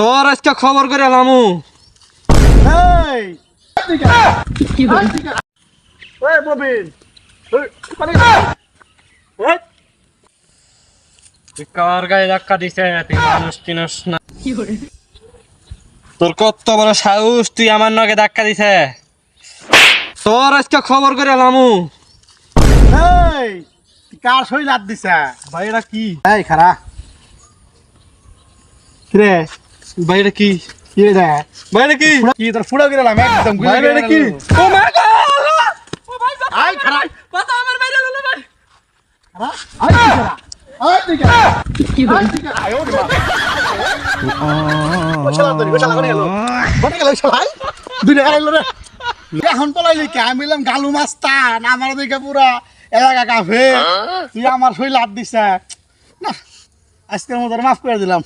তোর আজকে খবর করে এলামু। এই কি হল? ওই প্রবীণ, ওই পানি ওই তুই কার গায়ে ধাক্কা দিছে? তুই মানুষ চিনস না। কি হল? তোর কত বড় সাহস, তুই আমার নগে ধাক্কা দিছে। তোর আজকে খবর করে এলামু। এই কার সই লাদ দিছা? ভাই এটা কি? এই খারা কিরে ভাই এটা কি? কি রে দা? ভাই এটা কি? কি তোর ফুড়া গিরালাম একদম ভাই এটা কি? ও মা গো! ও ভাই আই খারা বাঁচা আমার বাইরে ললো ভাই। খারা আই খারা আই দিকা কি হল? আয় ওরে বাবা ও শালা ধরি ও শালা করে গেল বটে গেল শালা দুনিয়া গেল রে এখন পলাইলি কে আমি বললাম গালু মাস্তান আমার দিকে পুরা এলাকা কাফে তুই আমার সই লাদ দিছা না আজকের মতো মাফ করে দিলাম।